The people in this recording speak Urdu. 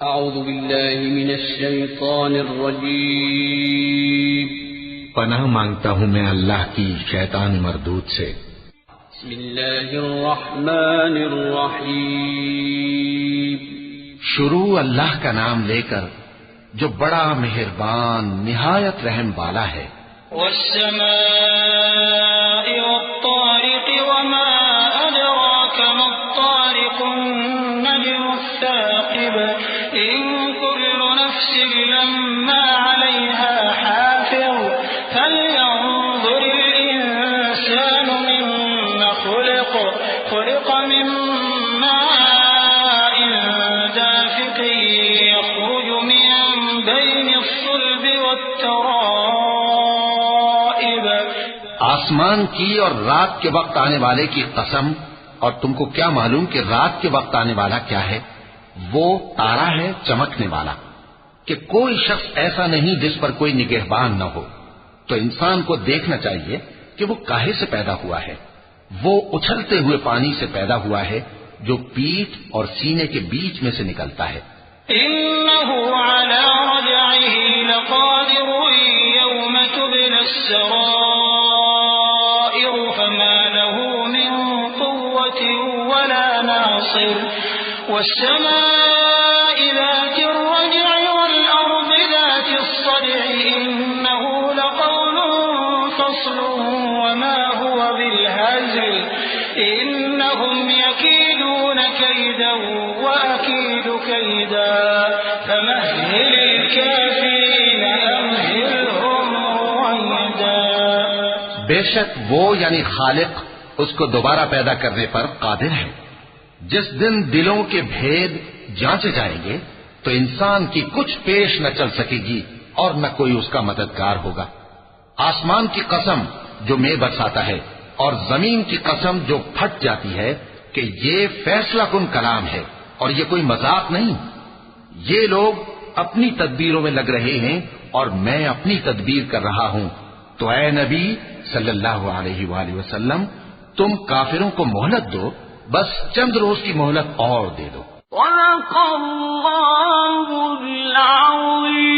اعوذ باللہ من الشیطان الرجیم پناہ مانگتا ہوں میں اللہ کی شیطان مردود سے۔ بسم اللہ الرحمن الرحیم شروع اللہ کا نام لے کر جو بڑا مہربان نہایت رحم والا ہے۔ والسماء والطارق وما أدراك ما الطارق النجم الثاقب إن كل نفس لما عليها حافظ فلينظر الإنسان مما خلق من ماء دافق يخرج من بين الصلب والترائب۔ آسمان کی اور رات کے وقت آنے والے کی قسم، اور تم کو کیا معلوم کہ رات کے وقت آنے والا کیا ہے؟ وہ تارا ہے چمکنے والا، کہ کوئی شخص ایسا نہیں جس پر کوئی نگہبان نہ ہو۔ تو انسان کو دیکھنا چاہیے کہ وہ کاہے سے پیدا ہوا ہے۔ وہ اچھلتے ہوئے پانی سے پیدا ہوا ہے جو پیٹھ اور سینے کے بیچ میں سے نکلتا ہے۔ إنه على رجعه لقادر يوم تبلى السرائر فما له من قوة ولا ناصر والسماء ذات الرجع والأرض ذات الصدع إنه لقول فصل وما هو بالهزل إنهم يكيدون كيدا وأكيد كيدا فمهل الكافرين أمهلهم رويدا۔ بے شک وہ یعنی خالق اس کو دوبارہ پیدا کرنے پر قادر ہے۔ جس دن دلوں کے بھید جانچے جائیں گے تو انسان کی کچھ پیش نہ چل سکے گی اور نہ کوئی اس کا مددگار ہوگا۔ آسمان کی قسم جو مے برساتا ہے اور زمین کی قسم جو پھٹ جاتی ہے کہ یہ فیصلہ کن کلام ہے اور یہ کوئی مذاق نہیں۔ یہ لوگ اپنی تدبیروں میں لگ رہے ہیں اور میں اپنی تدبیر کر رہا ہوں۔ تو اے نبی صلی اللہ علیہ وآلہ وسلم تم کافروں کو مہلت دو، بس چند روز کی مہلت اور دے دو۔ صدق اللہ العظیم۔